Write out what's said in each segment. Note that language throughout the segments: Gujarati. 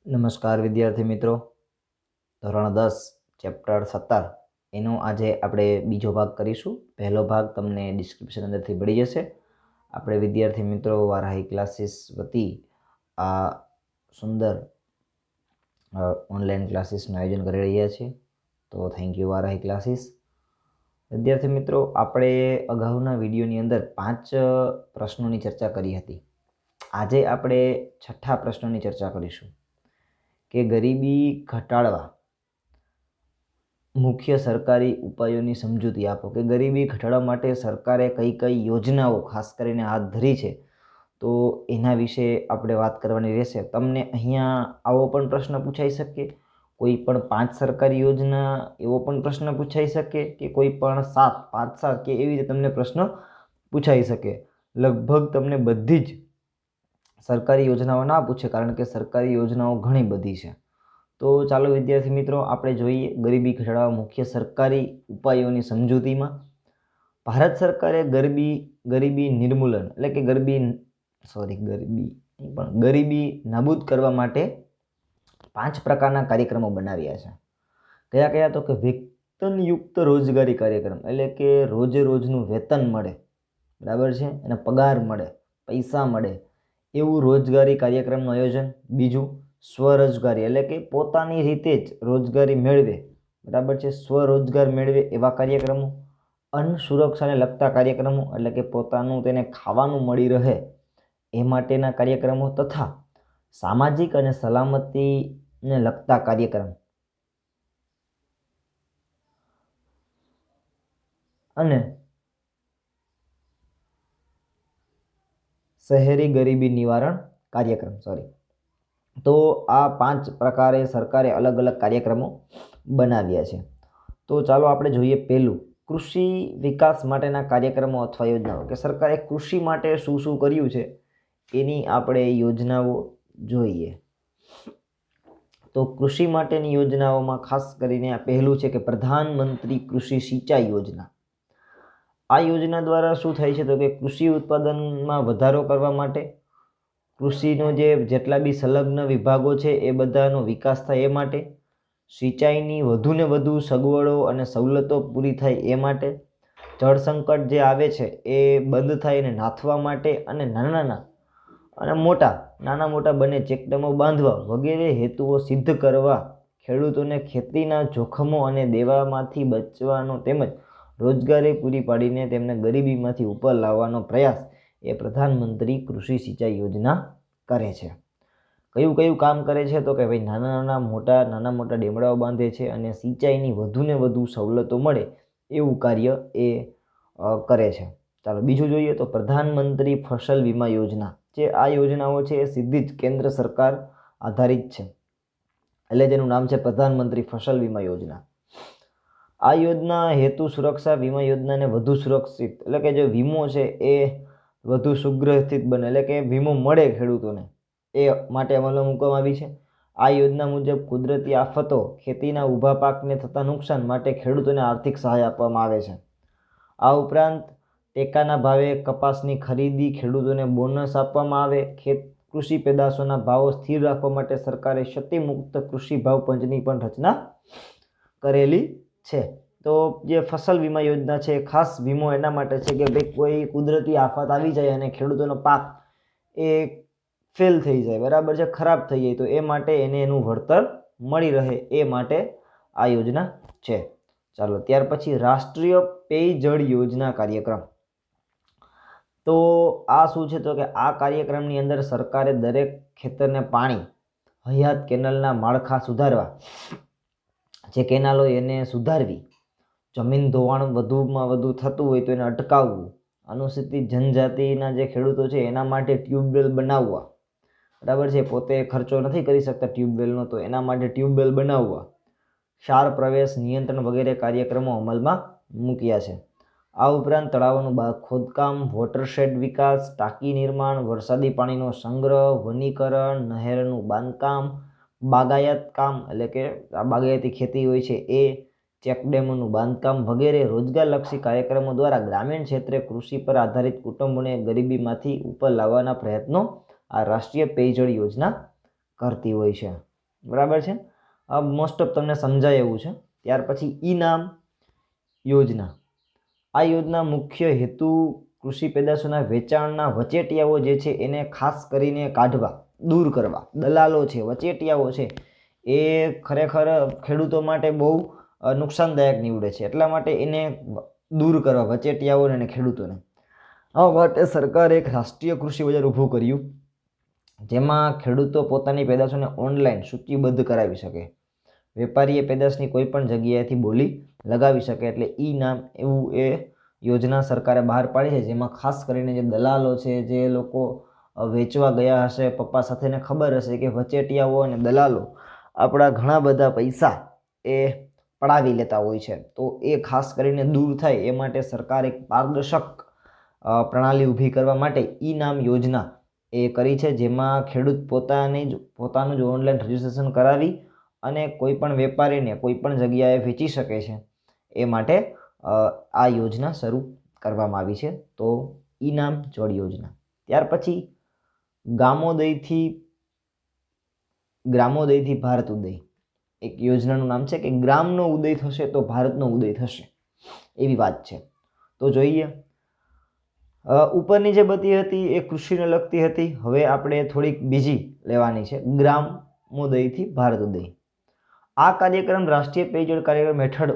નમસ્કાર વિદ્યાર્થી મિત્રો, ધોરણ 10 ચેપ્ટર 17 એનો આજે આપણે બીજો ભાગ કરીશું. પહેલો ભાગ તમને ડિસ્ક્રિપ્શન અંદરથી મળી જશે. આપણે વિદ્યાર્થી મિત્રો વારાહી ક્લાસીસ વતી આ સુંદર ઓનલાઈન ક્લાસીસનું આયોજન કરી રહ્યા છીએ. તો થેન્ક યુ વારાહી ક્લાસીસ. વિદ્યાર્થી મિત્રો, આપણે અગાઉના વિડીયોની અંદર 5 પ્રશ્નોની ચર્ચા કરી હતી. આજે આપણે 6થા પ્રશ્નની ચર્ચા કરીશું કે ગરીબી ઘટાડવા મુખ્ય સરકારી ઉપાયોની સમજૂતી આપો. કે ગરીબી ઘટાડવા માટે સરકારે કઈ કઈ યોજનાઓ ખાસ કરીને હાથ ધરી છે, તો એના વિશે આપણે વાત કરવાની રહેશે. તમને અહીંયા આવો પણ પ્રશ્ન પૂછાઈ શકે, કોઈ પણ 5 સરકારી યોજના એવો પણ પ્રશ્ન પૂછાઈ શકે, કે કોઈ પણ 5-7 કે એવી રીતે તમને પ્રશ્ન પૂછાઈ શકે. લગભગ તમને બધી જ સરકારી યોજનાઓ ના પૂછે, કારણ કે સરકારી યોજનાઓ ઘણી બધી છે. તો ચાલો વિદ્યાર્થી મિત્રો, આપણે જોઈએ ગરીબી ઘટાડવા મુખ્ય સરકારી ઉપાયોની સમજૂતીમાં ભારત સરકારે ગરીબી નિર્મૂલન એટલે કે ગરીબી નાબૂદ કરવા માટે 5 પ્રકારના કાર્યક્રમો બનાવ્યા છે. કયા કયા? તો કે વેતનયુક્ત રોજગારી કાર્યક્રમ, એટલે કે રોજે રોજનું વેતન મળે, બરાબર છે, અને પગાર મળે, પૈસા મળે એવું રોજગારી કાર્યક્રમનું આયોજન. બીજું, સ્વરોજગારી એટલે કે પોતાની રીતે જ રોજગારી મેળવે, બરાબર છે, સ્વરોજગાર મેળવે એવા કાર્યક્રમો. અન્ન સુરક્ષાને લગતા કાર્યક્રમો, એટલે કે પોતાનું તેને ખાવાનું મળી રહે એ માટેના કાર્યક્રમો. તથા સામાજિક અને સલામતીને લગતા કાર્યક્રમ. અને શહેરી ગરીબી નિવારણ કાર્યક્રમ. તો આ 5 પ્રકારે સરકારે અલગ અલગ કાર્યક્રમો બનાવ્યા છે. તો ચાલો આપણે જોઈએ પહેલું, કૃષિ વિકાસ માટેના કાર્યક્રમો અથવા યોજનાઓ. કે સરકારે કૃષિ માટે શું શું કર્યું છે એની આપણે યોજનાઓ જોઈએ. તો કૃષિ માટેની યોજનાઓમાં ખાસ કરીને આ પહેલું છે કે પ્રધાનમંત્રી કૃષિ સિંચાઈ યોજના. આ યોજના દ્વારા શું થાય છે? તો કે કૃષિ ઉત્પાદનમાં વધારો કરવા માટે કૃષિનો જેટલા બી સંલગ્ન વિભાગો છે એ બધાનો વિકાસ થાય એ માટે, સિંચાઈની વધુને વધુ સગવડો અને સવલતો પૂરી થાય એ માટે, જળ સંકટ જે આવે છે એ બંધ થાય અને નાથવા માટે, અને નાના મોટા બંને ચેકડેમો બાંધવા વગેરે હેતુઓ સિદ્ધ કરવા, ખેડૂતોને ખેતીના જોખમો અને દેવામાંથી બચવાનો તેમજ રોજગારી પૂરી પાડીને તેમને ગરીબીમાંથી ઉપર લાવવાનો પ્રયાસ એ પ્રધાનમંત્રી કૃષિ સિંચાઈ યોજના કરે છે. કયું કામ કરે છે? તો કે ભાઈ નાના મોટા ડેમડાઓ બાંધે છે અને સિંચાઈની વધુને વધુ સવલતો મળે એવું કાર્ય એ કરે છે. ચાલો બીજું જોઈએ તો પ્રધાનમંત્રી ફસલ વીમા યોજના. જે આ યોજનાઓ છે એ સીધી જ કેન્દ્ર સરકાર આધારિત છે, એટલે જેનું નામ છે પ્રધાનમંત્રી ફસલ વીમા યોજના. આ યોજના હેતુ સુરક્ષા વીમા યોજનાને વધુ સુરક્ષિત, એટલે કે જે વીમો છે એ વધુ સુગ્રહિત બને, એટલે કે વીમો મળે ખેડૂતોને એ માટે અમલમાં મૂકવામાં આવી છે. આ યોજના મુજબ કુદરતી આફતો, ખેતીના ઊભા પાકને થતા નુકસાન માટે ખેડૂતોને આર્થિક સહાય આપવામાં આવે છે. આ ઉપરાંત ટેકાના ભાવે કપાસની ખરીદી, ખેડૂતોને બોનસ આપવામાં આવે. કૃષિ પેદાશોના ભાવો સ્થિર રાખવા માટે સરકારે ક્ષતિમુક્ત કૃષિ ભાવ પંચની પણ રચના કરેલી છે. તો જે ફસલ વીમા યોજના છે, ખાસ વીમો એના માટે છે કે ભાઈ કોઈ કુદરતી આફત આવી જાય અને ખેડૂતોનો પાક એ ફેલ થઈ જાય, બરાબર છે, ખરાબ થઈ જાય, તો એ માટે એને એનું વળતર મળી રહે એ માટે આ યોજના છે. ચાલો ત્યાર પછી રાષ્ટ્રીય પેયજળ યોજના કાર્યક્રમ. તો આ શું છે? તો કે આ કાર્યક્રમની અંદર સરકારે દરેક ખેતરને પાણી, હયાત કેનાલના માળખા સુધારવા, જે કેનાલો એને સુધારવી, જમીન ધોવાણ વધુમાં વધુ થતું હોય તો એને અટકાવવું, અનુસૂચિત જનજાતિના જે ખેડૂતો છે એના માટે ટ્યુબવેલ બનાવવા, બરાબર છે, પોતે ખર્ચો નથી કરી શકતા ટ્યુબવેલનો, તો એના માટે ટ્યુબવેલ બનાવવા, ક્ષાર પ્રવેશ નિયંત્રણ વગેરે કાર્યક્રમો અમલમાં મૂક્યા છે. આ ઉપરાંત તળાવોનું ખોદકામ, વોટરશેડ વિકાસ, ટાંકી નિર્માણ, વરસાદી પાણીનો સંગ્રહ, વનીકરણ, નહેરનું બાંધકામ, બાગાયત કામ, એટલે કે આ બાગાયતી ખેતી હોય છે એ, ચેકડેમોનું બાંધકામ વગેરે રોજગારલક્ષી કાર્યક્રમો દ્વારા ગ્રામીણ ક્ષેત્રે કૃષિ પર આધારિત કુટુંબોને ગરીબીમાંથી ઉપર લાવવાના પ્રયત્નો આ રાષ્ટ્રીય પેયજળ યોજના કરતી હોય છે. બરાબર છે, મોસ્ટ ઓફ તમને સમજાય એવું છે. ત્યાર પછી ઈ-નામ યોજના. આ યોજના મુખ્ય હેતુ કૃષિ પેદાશોના વેચાણના વચેટિયાઓ જે છે એને ખાસ કરીને કાઢવા, દૂર કરવા. દલાલો છે, વચેટિયાઓ છે, એ ખરેખર ખેડૂતો માટે બહુ નુકસાનદાયક નીવડે છે. એટલા માટે એને દૂર કરવા, વચેટિયાઓને અને ખેડૂતોને. આ માટે સરકારે એક રાષ્ટ્રીય કૃષિ બજાર ઊભું કર્યું, જેમાં ખેડૂતો પોતાની પેદાશોને ઓનલાઈન સૂચિબદ્ધ કરાવી શકે. વેપારીએ પેદાશની કોઈ પણ જગ્યાએથી બોલી લગાવી શકે. એટલે ઈ-નામ એવું એ યોજના સરકારે બહાર પાડી છે, જેમાં ખાસ કરીને જે દલાલો છે, જે લોકો વેચવા ગયા હશે, પપ્પા સાથેને ખબર હશે કે વચેટિયાઓ અને દલાલો આપણા ઘણા બધા પૈસા એ પડાવી લેતા હોય છે, તો એ ખાસ કરીને દૂર થાય એ માટે સરકાર એક પારદર્શક પ્રણાલી ઊભી કરવા માટે ઈ-નામ યોજના એ કરી છે, જેમાં ખેડૂત પોતાનું જ ઓનલાઈન રજિસ્ટ્રેશન કરાવી અને કોઈ પણ વેપારીને કોઈ પણ જગ્યાએ વેચી શકે છે. એ માટે આ યોજના શરૂ કરવામાં આવી છે. તો ઈ-નામ જોડ યોજના. ત્યાર પછી ગ્રામોદયથી ભારત ઉદય. એક યોજનાનું નામ છે કે ગ્રામનો ઉદય થશે તો ભારતનો ઉદય થશે, એવી વાત છે. તો જોઈએ, ઉપરની જે બધી હતી એ કૃષિને લગતી હતી. હવે આપણે થોડીક બીજી લેવાની છે, ગ્રામોદયથી ભારત ઉદય. આ કાર્યક્રમ રાષ્ટ્રીય પેયજળ કાર્યક્રમ હેઠળ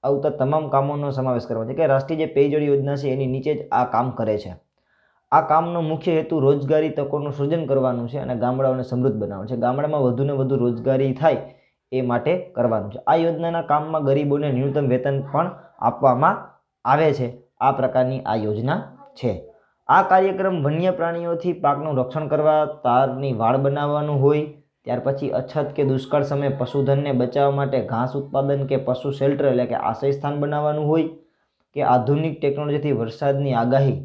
આવતા તમામ કામોનો સમાવેશ કરવા છે, કે રાષ્ટ્રીય જે પેયજળ યોજના છે એની નીચે જ આ કામ કરે છે. આ કામનો મુખ્ય હેતુ રોજગારી તકોનું સૃજન કરવાનું છે અને ગામડાઓને સમૃદ્ધ બનાવવાનું છે. ગામડામાં વધુને વધુ રોજગારી થાય એ માટે કરવાનું છે. આ યોજનાના કામમાં ગરીબોને ન્યૂનતમ વેતન પણ આપવામાં આવે છે. આ પ્રકારની આ યોજના છે. આ કાર્યક્રમ વન્ય પ્રાણીઓથી પાકનું રક્ષણ કરવા, તારની વાડ બનાવવાનું હોય. ત્યાર પછી અછત કે દુષ્કાળ સમયે પશુધનને બચાવવા માટે ઘાસ ઉત્પાદન કે પશુ શેલ્ટર એટલે કે આશ્રય સ્થાન બનાવવાનું હોય, કે આધુનિક ટેકનોલોજીથી વરસાદની આગાહી,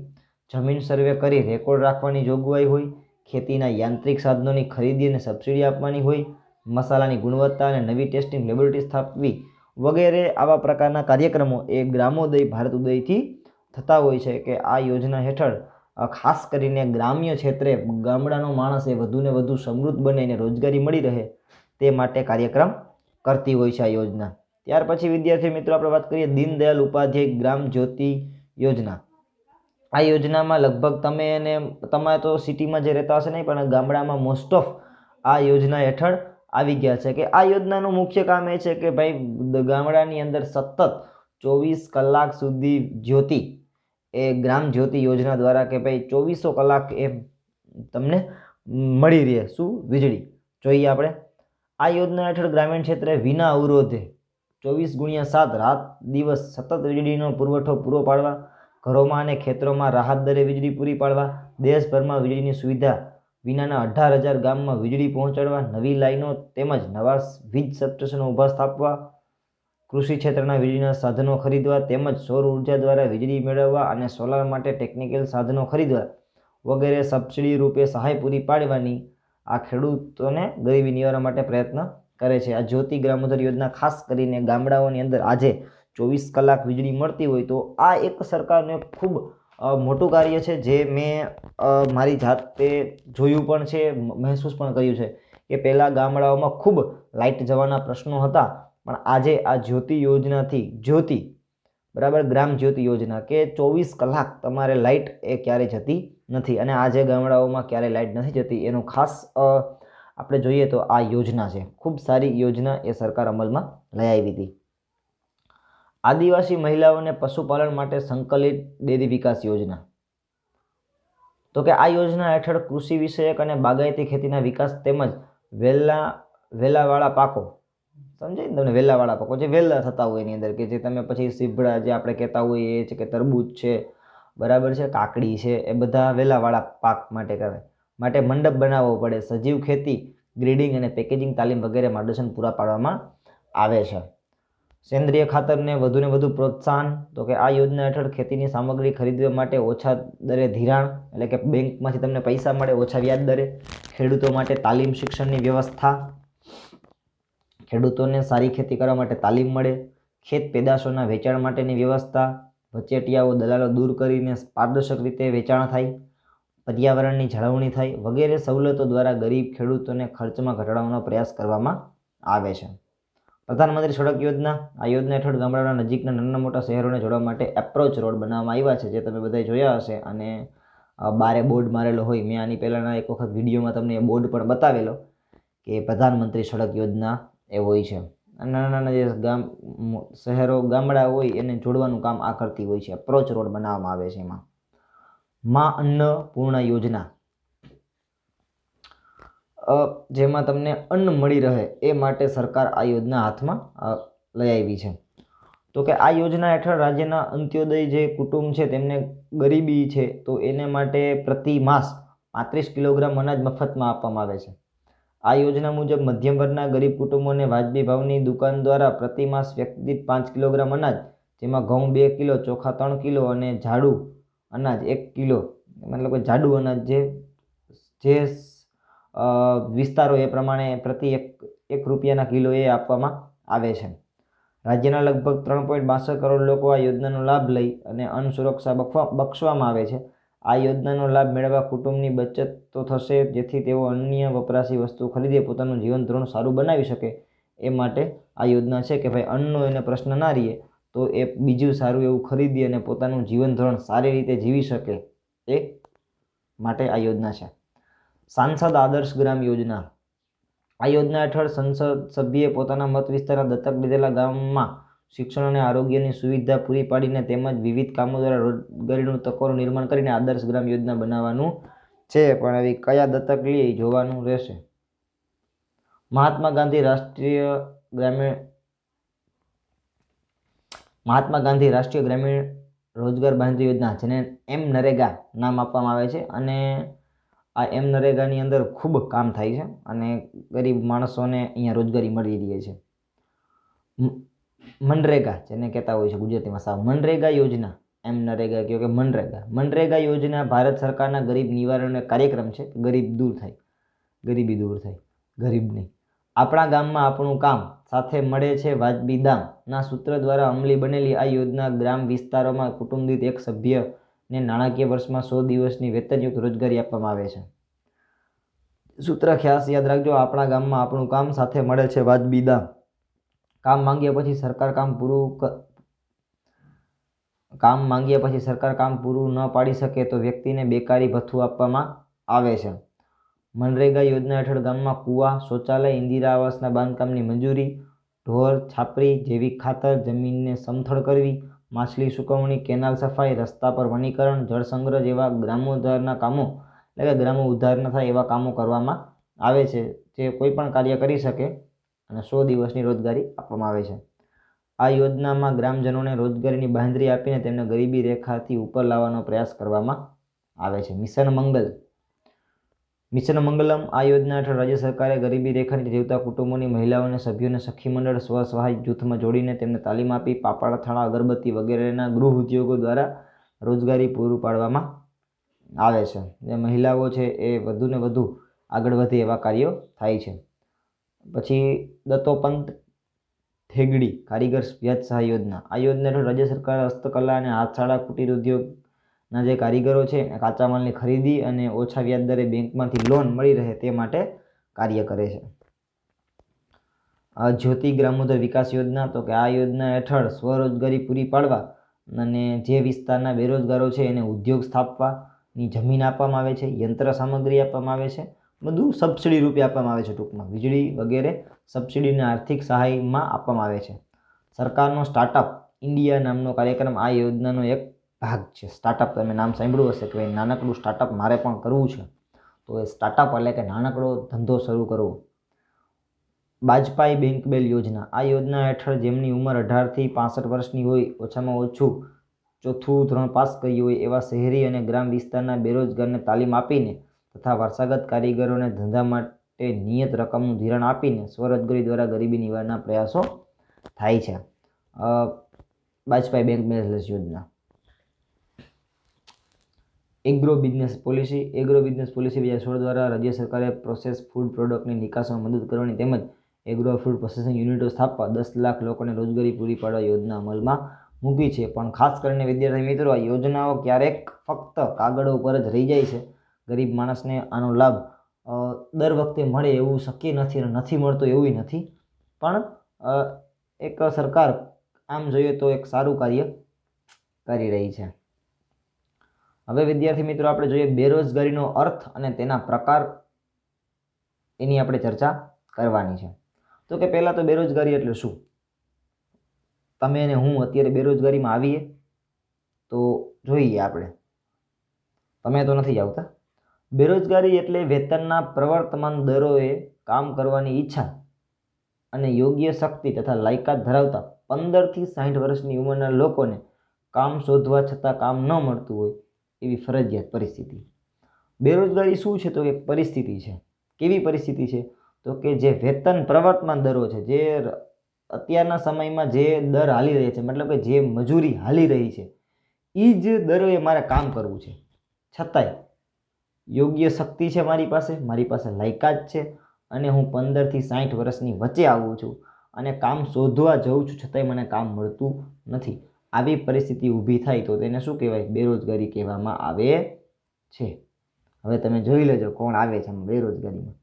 જમીન સર્વે કરી રેકોર્ડ રાખવાની જોગવાઈ હોય, ખેતીના યાંત્રિક સાધનોની ખરીદી અને સબસિડી આપવાની હોય, મસાલાની ગુણવત્તા અને નવી ટેસ્ટિંગ લેબોરેટરી સ્થાપવી વગેરે આવા પ્રકારના કાર્યક્રમો એ ગ્રામોદય ભારત ઉદયથી થતા હોય છે. કે આ યોજના હેઠળ ખાસ કરીને ગ્રામ્ય ક્ષેત્રે ગામડાનો માણસ એ વધુને વધુ સમૃદ્ધ બને અને રોજગારી મળી રહે તે માટે કાર્યક્રમ કરતી હોય છે આ યોજના. ત્યાર પછી વિદ્યાર્થી મિત્રો આપણે વાત કરીએ દીનદયાળ ઉપાધ્યાય ગ્રામ જ્યોતિ યોજના. આ યોજનામાં લગભગ તમે તો સિટીમાં જે રહેતા હશે નહીં, પણ ગામડામાં મોસ્ટ ઓફ આ યોજના હેઠળ આવી ગયા છે. કે આ યોજનાનું મુખ્ય કામ એ છે કે ભાઈ ગામડાની અંદર સતત 24 કલાક સુધી જ્યોતિ, એ ગ્રામ જ્યોતિ યોજના દ્વારા કે ભાઈ 2400 કલાક એ તમને મળી રહે. શું? વીજળી. જોઈએ આપણે, આ યોજના હેઠળ ગ્રામીણ ક્ષેત્રે વિના અવરોધે 24x7 રાત દિવસ સતત વીજળીનો પુરવઠો પૂરો પાડવા, ઘરોમાં અને ખેતરોમાં રાહત દરે વીજળી પૂરી પાડવા, દેશભરમાં વીજળીની સુવિધા વિનાના 18,000 ગામમાં વીજળી પહોંચાડવા, નવી લાઈનો તેમજ નવા વીજ સબસ્ટેશનો ઊભા સ્થાપવા, કૃષિ ક્ષેત્રના વીજળીના સાધનો ખરીદવા તેમજ સૌર ઉર્જા દ્વારા વીજળી મેળવવા અને સોલાર માટે ટેકનિકલ સાધનો ખરીદવા વગેરે સબસિડી રૂપે સહાય પૂરી પાડવાની આ ખેડૂતોને ગરીબી નિવારણ માટે પ્રયત્ન કરે છે. આ જ્યોતિ ગ્રામોદય યોજના ખાસ કરીને ગામડાઓની અંદર આજે 24 કલાક વીજળી મળતી હોય, તો આ એક સરકારનું ખૂબ મોટું કાર્ય છે, જે મેં મારી જાતે જોયું પણ છે, મહેસૂસ પણ કર્યું છે. કે પહેલાં ગામડાઓમાં ખૂબ લાઇટ જવાના પ્રશ્નો હતા, પણ આજે આ જ્યોતિ યોજનાથી બરાબર, ગ્રામ જ્યોતિ યોજના કે 24 કલાક તમારે લાઇટ એ ક્યારેય જતી નથી. અને આજે ગામડાઓમાં ક્યારેય લાઇટ નથી જતી, એનું ખાસ આપણે જોઈએ તો આ યોજના છે. ખૂબ સારી યોજના એ સરકાર અમલમાં લઈ આવી હતી. આદિવાસી મહિલાઓને પશુપાલન માટે સંકલિત ડેરી વિકાસ યોજના. તો કે આ યોજના હેઠળ કૃષિ વિષયક અને બાગાયતી ખેતીના વિકાસ તેમજ વેલાવાળા પાકો, સમજાય ને તમને, વેલાવાળા પાકો જે વેલા થતા હોય એની અંદર, કે જે તમે પછી સીભડા જે આપણે કહેતા હોઈએ એ છે, કે તરબૂચ છે, બરાબર છે, કાકડી છે, એ બધા વેલાવાળા પાક માટે કરે માટે મંડપ બનાવવો પડે. સજીવ ખેતી, ગ્રેડિંગ અને પેકેજિંગ તાલીમ વગેરે માર્ગદર્શન પૂરા પાડવામાં આવે છે. સેન્દ્રિય ખાતરને વધુને વધુ પ્રોત્સાહન. તો કે આ યોજના હેઠળ ખેતીની સામગ્રી ખરીદવા માટે ઓછા દરે ધિરાણ એટલે કે બેંકમાંથી તમને પૈસા મળે ઓછા વ્યાજ દરે, ખેડૂતો માટે તાલીમ શિક્ષણની વ્યવસ્થા, ખેડૂતોને સારી ખેતી કરવા માટે તાલીમ મળે, ખેત પેદાશોના વેચાણ માટેની વ્યવસ્થા, વચેટિયાઓ દલાલો દૂર કરીને પારદર્શક રીતે વેચાણ થાય, પર્યાવરણની જાળવણી થાય વગેરે સવલતો દ્વારા ગરીબ ખેડૂતોને ખર્ચમાં ઘટાડવાનો પ્રયાસ કરવામાં આવે છે. પ્રધાનમંત્રી સડક યોજના, આ યોજના હેઠળ ગામડાના નજીકના નાના મોટા શહેરોને જોડવા માટે એપ્રોચ રોડ બનાવવામાં આવ્યા છે, જે તમે બધાએ જોયા હશે અને બારે બોર્ડ મારેલો હોય. મેં આની પહેલાંના એક વખત વિડીયોમાં તમને એ બોર્ડ પણ બતાવેલો કે પ્રધાનમંત્રી સડક યોજના એ હોય છે. નાના નાના જે શહેરો ગામડા હોય એને જોડવાનું કામ આ કરતી હોય છે. એપ્રોચ રોડ બનાવવામાં આવે છે. એમાં મા અન્નપૂર્ણા યોજના, જેમાં તમને અન્ન મળી રહે એ માટે સરકાર આ યોજના હાથમાં લઈ આવી છે. તો કે આ યોજના હેઠળ રાજ્યના અંત્યોદય જે કુટુંબ છે તેમને ગરીબી છે તો એને માટે પ્રતિ માસ 35 કિલોગ્રામ અનાજ મફતમાં આપવામાં આવે છે. આ યોજના મુજબ મધ્યમ વર્ગના ગરીબ કુટુંબોને વાજબી ભાવની દુકાન દ્વારા પ્રતિ માસ વ્યક્તિ દીઠ 5 કિલોગ્રામ અનાજ, જેમાં ઘઉં 2 કિલો, ચોખા 3 કિલો અને જાડું અનાજ 1 કિલો, મતલબ કે જાડું અનાજ જે વિસ્તારો એ પ્રમાણે પ્રતિ એક રૂપિયાના કિલો એ આપવામાં આવે છે. રાજ્યના લગભગ 3.62 કરોડ લોકો આ યોજનાનો લાભ લઈ અને અન્ન સુરક્ષા બક્ષવામાં આવે છે. આ યોજનાનો લાભ મેળવવા કુટુંબની બચત તો થશે, જેથી તેઓ અન્ય વપરાશી વસ્તુ ખરીદે પોતાનું જીવન ધોરણ સારું બનાવી શકે. એ માટે આ યોજના છે કે ભાઈ અન્નનો એને પ્રશ્ન ના રહીએ તો એ બીજું સારું એવું ખરીદી અને પોતાનું જીવન ધોરણ સારી રીતે જીવી શકે એ માટે આ યોજના છે. સાંસદ આદર્શ ગ્રામ યોજના, આ યોજના હેઠળ સંસદ સભ્યએ પોતાના મત વિસ્તારના દત્તક લીધેલા ગામમાં શિક્ષણ અને આરોગ્યની સુવિધા પૂરી પાડીને તેમજ વિવિધ કામો દ્વારા રોજગારીનું તકોનું નિર્માણ કરીને આદર્શ ગ્રામ યોજના બનાવવાનું છે. પણ એવી કયા દત્તક લઈએ જોવાનું રહેશે. મહાત્મા ગાંધી રાષ્ટ્રીય ગ્રામીણ રોજગાર બાંધરી યોજના, જેને MNREGA નામ આપવામાં આવે છે, અને આ MNREGAની અંદર ખૂબ કામ થાય છે અને ગરીબ માણસોને અહીંયા રોજગારી મળી રહી છે. મનરેગા જેને કહેતા હોય છે ગુજરાતીમાં સાવ, મનરેગા યોજના, MNREGA કહો કે મનરેગા યોજના ભારત સરકારના ગરીબ નિવારણ કાર્યક્રમ છે. ગરીબી દૂર થાય, ગરીબ નહીં. આપણા ગામમાં આપણું કામ, સાથે મળે છે વાજબી દામ ના સૂત્ર દ્વારા અમલી બનેલી આ યોજના ગ્રામ વિસ્તારોમાં કુટુંબ દીઠ એક સભ્યને નાણાકીય વર્ષમાં 100 દિવસની વેતનયુક્ત રોજગારી આપવામાં આવે છે. સૂત્ર ખાસ યાદ રાખજો, આપણા ગામમાં આપણું કામ, સાથે મળે છે વાજબી દામ. કામ માંગ્યા પછી સરકાર કામ પૂરું ન પાડી શકે તો વ્યક્તિને બેકારી ભથ્થું આપવામાં આવે છે. મનરેગા યોજના હેઠળ ગામમાં કૂવા, શૌચાલય, ઇન્દિરા આવાસના બાંધકામની મંજૂરી, ઢોર છાપરી, જૈવિક ખાતર, જમીનને સમથળ કરવી, માછલી સુકવણી, કેનાલ સફાઈ, રસ્તા પર વનીકરણ, જળ સંગ્રહ જેવા ગ્રામોદ્ધારના કામો, એટલે કે ગ્રામો ઉદ્ધાર ન થાય એવા કામો કરવામાં આવે છે. જે કોઈ પણ કાર્ય કરી શકે અને 100 દિવસની રોજગારી આપવામાં આવે છે. આ યોજનામાં ગ્રામજનોને રોજગારીની બાંહેધરી આપીને તેમને ગરીબી રેખાથી ઉપર લાવવાનો પ્રયાસ કરવામાં આવે છે. મિશન મંગલમ, આ યોજના હેઠળ રાજ્ય સરકારે ગરીબી રેખા નીચે જીવતા કુટુંબોની મહિલાઓને સભ્યોને સખી મંડળ, સ્વ-સહાય જૂથમાં જોડીને તેમને તાલીમ આપી પાપડ, અથાણા, અગરબત્તી વગેરેના ગૃહ ઉદ્યોગો દ્વારા રોજગારી પૂરું પાડવામાં આવે છે. જે મહિલાઓ છે એ વધુને વધુ આગળ વધે એવા કાર્યો થાય છે. પછી દત્તોપંત થેગડી કારીગર વ્યાજ સહાય યોજના, આ યોજના હેઠળ રાજ્ય સરકાર હસ્તકલા અને હાથશાળા કુટીર ઉદ્યોગના જે કારીગરો છે કાચા માલની ખરીદી અને ઓછા વ્યાજ દરે બેંકમાંથી લોન મળી રહે તે માટે કાર્ય કરે છે. જ્યોતિ ગ્રામોદર વિકાસ યોજના, તો કે આ યોજના હેઠળ સ્વરોજગારી પૂરી પાડવા અને જે વિસ્તારના બેરોજગારો છે એને ઉદ્યોગ સ્થાપવાની જમીન આપવામાં આવે છે, યંત્ર સામગ્રી આપવામાં આવે છે, બધું સબસિડી રૂપે આપવામાં આવે છે. ટૂંકમાં વીજળી વગેરે સબસિડીને આર્થિક સહાયમાં આપવામાં આવે છે. સરકારનો સ્ટાર્ટઅપ ઇન્ડિયા નામનો કાર્યક્રમ આ યોજનાનો એક ભાગ છે. સ્ટાર્ટઅપ, તમે નામ સાંભળ્યું હશે કે ભાઈ નાનકડું સ્ટાર્ટઅપ મારે પણ કરવું છે, તો એ સ્ટાર્ટઅપ એટલે કે નાનકડો ધંધો શરૂ કરવો. બાજપાઈ બેંક બેલ યોજના, આ યોજના હેઠળ જેમની ઉંમર 18 થી 65 વર્ષની હોય, ઓછામાં ઓછું 4થું ધોરણ પાસ કર્યું હોય એવા શહેરી અને ગ્રામ વિસ્તારના બેરોજગારને તાલીમ આપીને તથા વારસાગત કારીગરોને ધંધા માટે નિયત રકમનું ધિરાણ આપીને સ્વરોજગારી દ્વારા ગરીબી નિવારણના પ્રયાસો થાય છે. બાજપાઈ બેંક બેલ યોજના. એગ્રો બિઝનેસ પોલિસી 2016 દ્વારા રાજ્ય સરકારે પ્રોસેસ ફૂડ પ્રોડક્ટની નિકાસમાં મદદ કરવાની તેમજ એગ્રો ફૂડ પ્રોસેસિંગ યુનિટો સ્થાપવા 10 લાખ લોકોને રોજગારી પૂરી પાડવા યોજના અમલમાં મૂકી છે. પણ ખાસ કરીને વિદ્યાર્થી મિત્રો, આ યોજનાઓ ક્યારેક ફક્ત કાગળ ઉપર જ રહી જાય છે ગરીબ માણસને આનો લાભ દર વખતે મળે એવું શક્ય નથી અને નથી મળતો એવું નથી, પણ એક સરકાર આમ જોઈએ તો એક સારું કાર્ય કરી રહી છે. હવે વિદ્યાર્થી મિત્રો આપણે જોઈએ બેરોજગારીનો અર્થ અને તેના પ્રકાર, એની આપણે ચર્ચા કરવાની છે. તો કે પહેલાં તો બેરોજગારી એટલે શું? તમે અને હું અત્યારે બેરોજગારીમાં આવીએ તો જોઈએ આપણે, તમે તો નથી આવતા. બેરોજગારી એટલે વેતનના પ્રવર્તમાન દરોએ કામ કરવાની ઈચ્છા અને યોગ્ય શક્તિ તથા લાયકાત ધરાવતા 15થી 60 વર્ષની ઉંમરના લોકોને કામ શોધવા છતાં કામ ન મળતું હોય એવી ફરજિયાત પરિસ્થિતિ. બેરોજગારી શું છે? તો એક પરિસ્થિતિ છે. કેવી પરિસ્થિતિ છે? તો કે જે વેતન પ્રવર્તમાન દરો છે, જે અત્યારના સમયમાં જે દર હાલી રહી છે, મતલબ કે જે મજૂરી હાલી રહી છે એ જ દરોએ મારે કામ કરવું છે, છતાંય યોગ્ય શક્તિ છે મારી પાસે લાયકાત છે અને હું 15થી 60 વર્ષની વચ્ચે આવું છું અને કામ શોધવા જઉં છું, છતાંય મને કામ મળતું નથી. આવી પરિસ્થિતિ ઊભી થાય તો તેને શું કહેવાય? બેરોજગારી કહેવામાં આવે છે. હવે તમે જોઈ લેજો કોણ આવે છે બેરોજગારીમાં,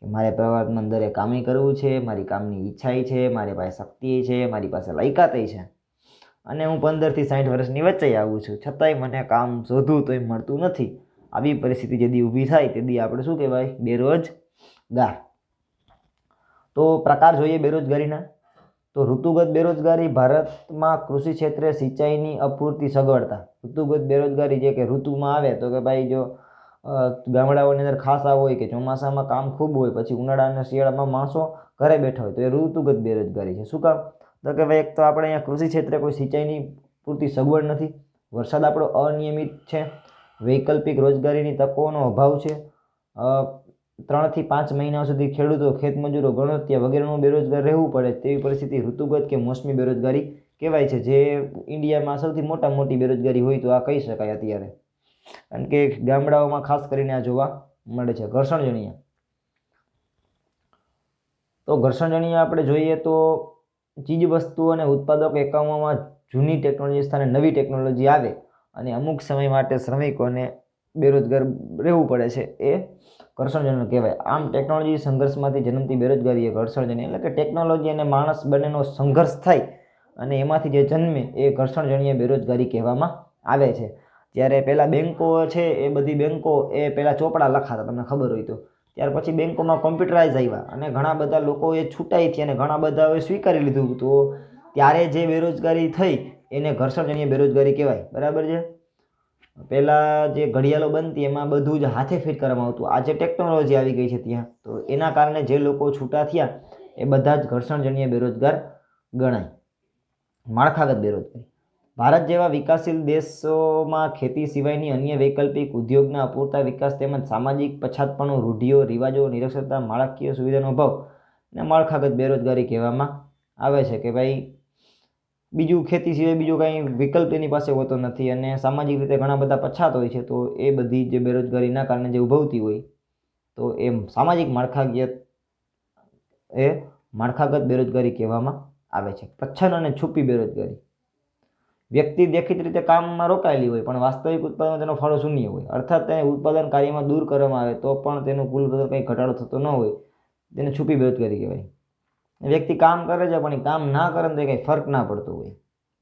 કે મારે પ્રવર્તમાન દરે કામ કરવું છે, મારી કામની ઈચ્છા છે, મારી પાસે શક્તિ છે, મારી પાસે લાયકાત છે અને હું 15થી 60 વર્ષની વચ્ચે આવું છું, છતાંય મને કામ શોધવું તોય મળતું નથી. આવી પરિસ્થિતિ જેદી ઊભી થાય તેદી આપણે શું કહેવાય? બેરોજગાર. તો પ્રકાર જોઈએ બેરોજગારીના. તો ઋતુગત બેરોજગારી ભારતમાં કૃષિ ક્ષેત્રે સિંચાઈની અપૂરતી સગવડતા. ઋતુગત બેરોજગારી જે કે ઋતુમાં આવે તો કે ભાઈ જો ગામડાઓની અંદર ખાસા હોય કે ચોમાસામાં કામ ખૂબ હોય, પછી ઉનાળા અને શિયાળામાં માણસો ઘરે બેઠા હોય, તો એ ઋતુગત બેરોજગારી છે. શું કામ? તો કે ભાઈ એક તો આપણે અહીંયા કૃષિ ક્ષેત્રે કોઈ સિંચાઈની પૂરતી સગવડ નથી, વરસાદ આપણો અનિયમિત છે, વૈકલ્પિક રોજગારીની તકોનો અભાવ છે, 3 થી 5 મહિના સુધી ખેડૂતો, ખેતમજૂરો, ગણોત્યા વગેરેનું બેરોજગાર રહેવું પડે તેવી પરિસ્થિતિ ઋતુગત કે મોસમી બેરોજગારી કહેવાય છે. જે ઇન્ડિયામાં સૌથી મોટી બેરોજગારી હોય તો આ કહી શકાય અત્યારે, કારણ કે ગામડાઓમાં ખાસ કરીને આ જોવા મળે છે. ઘર્ષણજન્ય. તો ઘર્ષણજન્ય આપણે જોઈએ તો ચીજ વસ્તુઓ અને ઉત્પાદક એકમોમાં જૂની ટેકનોલોજી સ્થાને નવી ટેકનોલોજી આવે અને અમુક સમય માટે શ્રમિકોને બેરોજગાર રહેવું પડે છે, એ ઘર્ષણજન્ય કહેવાય. આમ ટેકનોલોજી સંઘર્ષમાંથી જન્મતી બેરોજગારી એ ઘર્ષણજન્ય, એટલે કે ટેકનોલોજી અને માણસ બંનેનો સંઘર્ષ થાય અને એમાંથી જે જન્મે એ ઘર્ષણજન્ય બેરોજગારી કહેવામાં આવે છે. જ્યારે પહેલાં બેન્કો છે એ બધી બેન્કો એ પહેલાં ચોપડા લખાતા, તમને ખબર હોય તો. ત્યાર પછી બેન્કોમાં કોમ્પ્યુટરાઇઝ આવ્યા અને ઘણા બધા લોકો એ છૂટાઈ થઈ અને ઘણા બધાએ સ્વીકારી લીધું, તો ત્યારે જે બેરોજગારી થઈ એને ઘર્ષણજન્ય બેરોજગારી કહેવાય. બરાબર છે? પહેલાં જે ઘડિયાળો બનતી એમાં બધું જ હાથે ફિટ કરવામાં આવતું, આજે ટેકનોલોજી આવી ગઈ છે ત્યાં, તો એના કારણે જે લોકો છૂટા થયા એ બધા જ ઘર્ષણજન્ય બેરોજગાર ગણાય. માળખાગત બેરોજગારી. ભારત જેવા વિકાસશીલ દેશોમાં ખેતી સિવાયની અન્ય વૈકલ્પિક ઉદ્યોગના અપૂરતા વિકાસ તેમજ સામાજિક પછાતપણું, રૂઢિઓ, રિવાજો, નિરક્ષરતા, માળખાકીય સુવિધાનો અભાવ ને માળખાગત બેરોજગારી કહેવામાં આવે છે. કે ભાઈ બીજું ખેતી સિવાય બીજું કાંઈ વિકલ્પ એની પાસે હોતો નથી અને સામાજિક રીતે ઘણા બધા પછાત હોય છે, તો એ બધી જે બેરોજગારીના કારણે જે ઉભવતી હોય તો એ સામાજિક માળખાગત બેરોજગારી કહેવામાં આવે છે. પ્રચ્છન્ન અને છુપી બેરોજગારી. વ્યક્તિ દેખીતી રીતે કામમાં રોકાયેલી હોય પણ વાસ્તવિક ઉત્પાદનમાં તેનો ફાળો શૂન્ય હોય, અર્થાત તેને ઉત્પાદન કાર્યમાં દૂર કરવામાં આવે તો પણ તેનું કુલ કંઈ ઘટાડો થતો ન હોય, તેને છુપી બેરોજગારી કહેવાય. વ્યક્તિ કામ કરે છે પણ એ કામ ના કરે તો કંઈ ફરક ના પડતો હોય.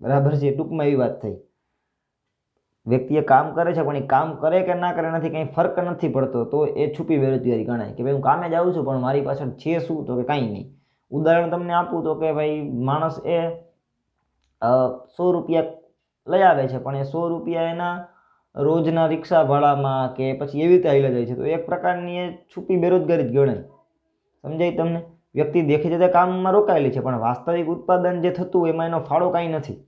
બરાબર છે? ટૂંકમાં એવી વાત થઈ. વ્યક્તિએ કામ કરે છે પણ એ કામ કરે કે ના કરે નથી કંઈ ફરક નથી પડતો, તો એ છુપી બેરોજગારી ગણાય. કે ભાઈ હું કામે જાઉં છું પણ મારી પાછળ છે શું? તો કે કાંઈ નહીં. ઉદાહરણ તમને આપું તો કે ભાઈ માણસ એ 100 રૂપિયા લઈ આવે છે પણ એ 100 રૂપિયા એના રોજના રિક્ષા ભાડામાં કે પછી એવી રીતે હાલ્યા જાય છે, તો એક પ્રકારની એ છુપી બેરોજગારી જ ગણાય. સમજાય તમને? વ્યક્તિ દેખીતી રીતે કામમાં રોકાયેલી છે પણ વાસ્તવિક ઉત્પાદન જે થતું હોય એમાં એનો ફાળો કાંઈ નથી,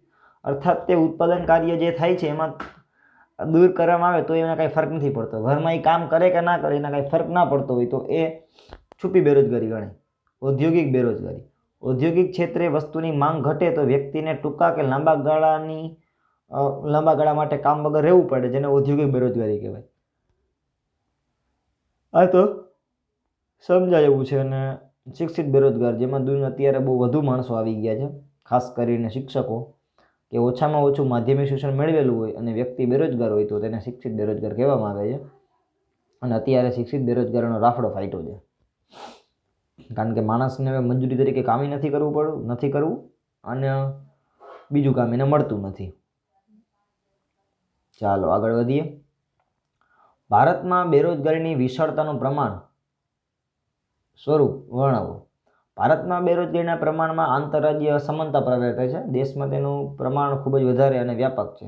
અર્થાત તે ઉત્પાદન કાર્ય જે થાય છે એમાં દૂર કરવામાં આવે તો એને કાંઈ ફરક નથી પડતો. ઘરમાં એ કામ કરે કે ના કરે એના કાંઈ ફરક ના પડતો હોય તો એ છુપી બેરોજગારી ગણાય. ઔદ્યોગિક બેરોજગારી. ઔદ્યોગિક ક્ષેત્રે વસ્તુની માંગ ઘટે તો વ્યક્તિને ટૂંકા કે લાંબા ગાળા માટે કામ વગર રહેવું પડે, જેને ઔદ્યોગિક બેરોજગારી કહેવાય. આ તો સમજાય એવું છે. અને શિક્ષિત બેરોજગાર, જેમાં અત્યારે બહુ વધુ માણસો આવી ગયા છે, ખાસ કરીને શિક્ષકો, કે ઓછામાં ઓછું માધ્યમિક શિક્ષણ મેળવેલું હોય અને વ્યક્તિ બેરોજગાર હોય તો તેને શિક્ષિત બેરોજગાર કહેવામાં આવે છે. અને અત્યારે શિક્ષિત બેરોજગારીનો રાફડો ફાટ્યો છે, કારણ કે માણસને હવે મજૂરી તરીકે કામ નથી કરવું અને બીજું કામ એને મળતું નથી. ચાલો આગળ વધીએ. ભારતમાં બેરોજગારીની વિશાળતાનું પ્રમાણ સ્વરૂપ વર્ણવો. ભારતમાં બેરોજગારીના પ્રમાણમાં આંતરરાજ્ય અસમાનતા પ્રવર્તે છે. દેશમાં તેનું પ્રમાણ ખૂબ જ વધારે અને વ્યાપક છે.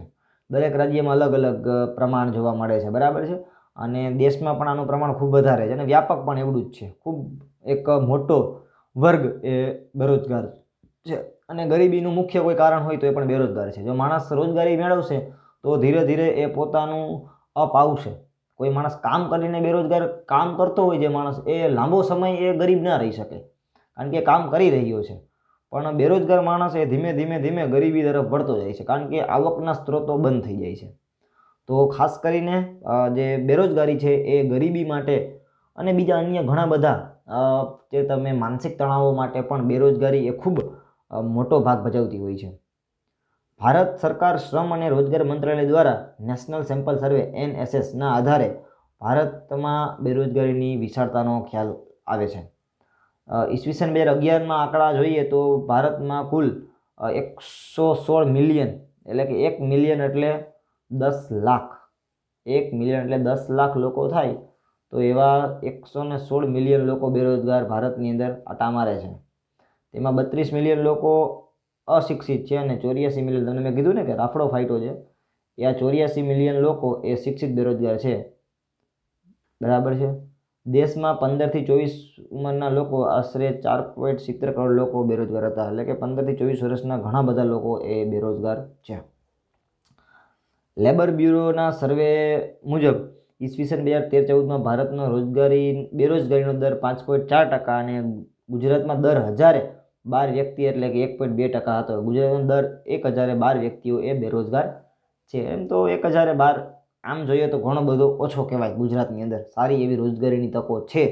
દરેક રાજ્યમાં અલગ અલગ પ્રમાણ જોવા મળે છે, બરાબર છે. અને દેશમાં પણ આનું પ્રમાણ ખૂબ વધારે છે અને વ્યાપક પણ એવડું જ છે. ખૂબ એક મોટો વર્ગ એ બેરોજગાર છે અને ગરીબીનું મુખ્ય કોઈ કારણ હોય તો એ પણ બેરોજગાર છે. જો માણસ રોજગારી મેળવશે તો ધીરે ધીરે એ પોતાનું અપ આવશે. કોઈ માણસ કામ કરીને બેરોજગાર કામ કરતો હોય, જે માણસ એ લાંબો સમય એ ગરીબ ના રહી શકે, કારણ કે કામ કરી રહ્યો છે. પણ બેરોજગાર માણસ એ ધીમે ધીમે ગરીબી તરફ વળતો જાય છે, કારણ કે આવકના સ્ત્રોતો બંધ થઈ જાય છે. તો ખાસ કરીને જે બેરોજગારી છે એ ગરીબી માટે અને બીજા અન્ય ઘણા બધા જે તમે માનસિક તણાવો માટે પણ બેરોજગારી એ ખૂબ મોટો ભાગ ભજવતી હોય છે. ભારત સરકાર શ્રમ અને રોજગાર મંત્રાલય દ્વારા નેશનલ સેમ્પલ સર્વે NSSના આધારે ભારતમાં બેરોજગારીની વિશાળતાનો ખ્યાલ આવે છે. ઈસવીસન 2011માં આંકડા જોઈએ તો ભારતમાં કુલ 116 મિલિયન, એટલે કે 1 મિલિયન એટલે 10 લાખ, 1 મિલિયન એટલે 10 લાખ લોકો થાય, તો એવા 116 મિલિયન લોકો બેરોજગાર ભારતની અંદર આટા મારે છે. તેમાં 32 મિલિયન લોકો અશિક્ષિત છે અને 84 મિલિયન, તમને મેં કીધું ને કે રાફડો ફાટ્યો છે, એ આ 84 મિલિયન લોકો એ શિક્ષિત બેરોજગાર છે, બરાબર છે. દેશમાં 15 થી 24 ઉંમરના લોકો આશરે 4.70 કરોડ લોકો બેરોજગાર હતા, એટલે કે 15 થી 24 વર્ષના ઘણા બધા લોકો એ બેરોજગાર છે. લેબર બ્યુરોના સર્વે મુજબ ઈસવીસન 2013-14માં ભારતનો બેરોજગારીનો દર 5.4% અને ગુજરાતમાં દર 1012 વ્યક્તિ એટલે કે 1.2% હતો. ગુજરાતમાં દર 1012 વ્યક્તિઓ એ બેરોજગાર છે. એમ તો 1012 આમ જોઈએ તો ઘણો બધો ઓછો કહેવાય. ગુજરાતની અંદર સારી એવી રોજગારીની તકો છે,